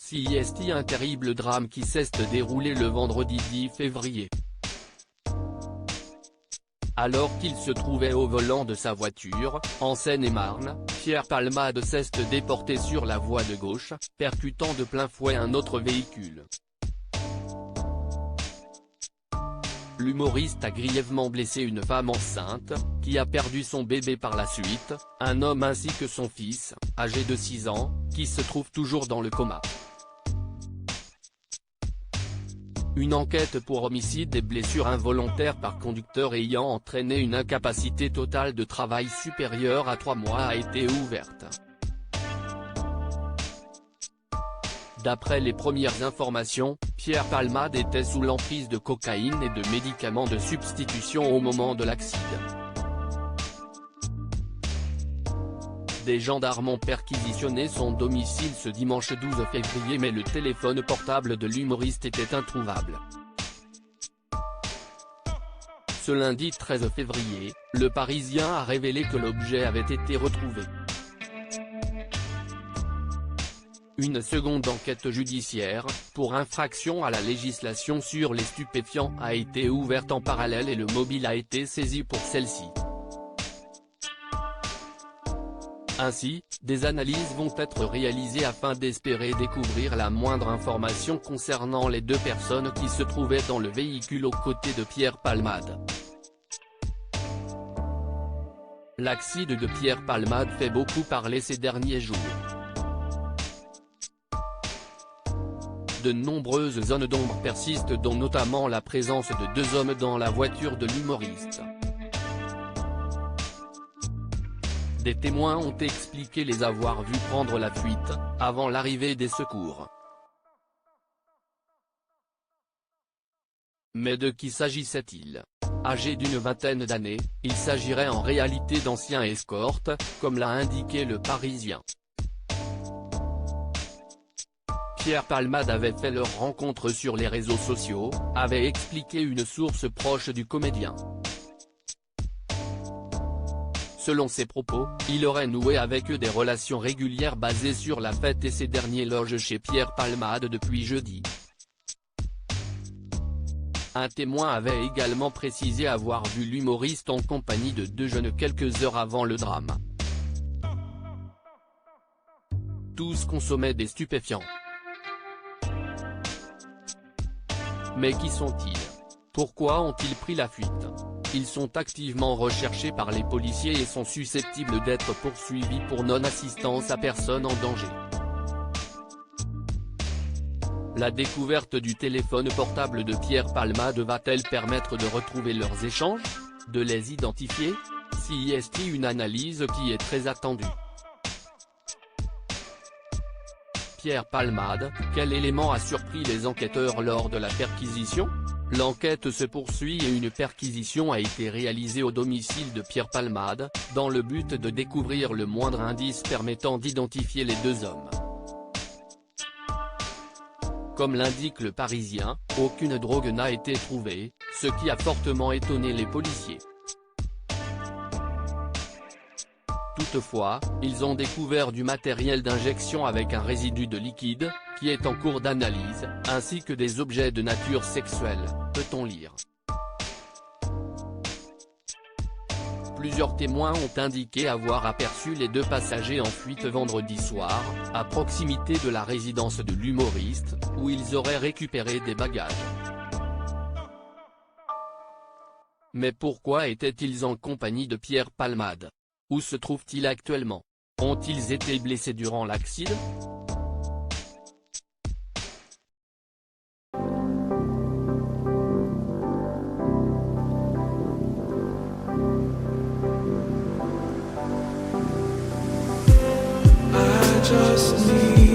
CIST, un terrible drame qui s'est déroulé le vendredi 10 février. Alors qu'il se trouvait au volant de sa voiture, en Seine-et-Marne, Pierre Palmade s'est déporté sur la voie de gauche, percutant de plein fouet un autre véhicule. L'humoriste a grièvement blessé une femme enceinte, qui a perdu son bébé par la suite, un homme ainsi que son fils, âgé de 6 ans, qui se trouve toujours dans le coma. Une enquête pour homicide et blessure involontaire par conducteur ayant entraîné une incapacité totale de travail supérieure à 3 mois a été ouverte. D'après les premières informations, Pierre Palmade était sous l'emprise de cocaïne et de médicaments de substitution au moment de l'accident. Des gendarmes ont perquisitionné son domicile ce dimanche 12 février, mais le téléphone portable de l'humoriste était introuvable. Ce lundi 13 février, Le Parisien a révélé que l'objet avait été retrouvé. Une seconde enquête judiciaire, pour infraction à la législation sur les stupéfiants, a été ouverte en parallèle et le mobile a été saisi pour celle-ci. Ainsi, des analyses vont être réalisées afin d'espérer découvrir la moindre information concernant les deux personnes qui se trouvaient dans le véhicule aux côtés de Pierre Palmade. L'accident de Pierre Palmade fait beaucoup parler ces derniers jours. De nombreuses zones d'ombre persistent, dont notamment la présence de 2 hommes dans la voiture de l'humoriste. Des témoins ont expliqué les avoir vus prendre la fuite, avant l'arrivée des secours. Mais de qui s'agissait-il? Âgés d'une vingtaine d'années, il s'agirait en réalité d'anciens escortes, comme l'a indiqué Le Parisien. Pierre Palmade avait fait leur rencontre sur les réseaux sociaux, avait expliqué une source proche du comédien. Selon ses propos, il aurait noué avec eux des relations régulières basées sur la fête et ces derniers logent chez Pierre Palmade depuis jeudi. Un témoin avait également précisé avoir vu l'humoriste en compagnie de 2 jeunes quelques heures avant le drame. Tous consommaient des stupéfiants. Mais qui sont-ils? Pourquoi ont-ils pris la fuite? Ils sont activement recherchés par les policiers et sont susceptibles d'être poursuivis pour non-assistance à personne en danger. La découverte du téléphone portable de Pierre Palmade va-t-elle permettre de retrouver leurs échanges? De les identifier? CIST, une analyse qui est très attendue. Pierre Palmade, quel élément a surpris les enquêteurs lors de la perquisition? L'enquête se poursuit et une perquisition a été réalisée au domicile de Pierre Palmade, dans le but de découvrir le moindre indice permettant d'identifier les 2 hommes. Comme l'indique Le Parisien, aucune drogue n'a été trouvée, ce qui a fortement étonné les policiers. Toutefois, ils ont découvert du matériel d'injection avec un résidu de liquide, qui est en cours d'analyse, ainsi que des objets de nature sexuelle, peut-on lire. Plusieurs témoins ont indiqué avoir aperçu les 2 passagers en fuite vendredi soir, à proximité de la résidence de l'humoriste, où ils auraient récupéré des bagages. Mais pourquoi étaient-ils en compagnie de Pierre Palmade? Où se trouvent-ils actuellement? Ont-ils été blessés durant l'accident? I just need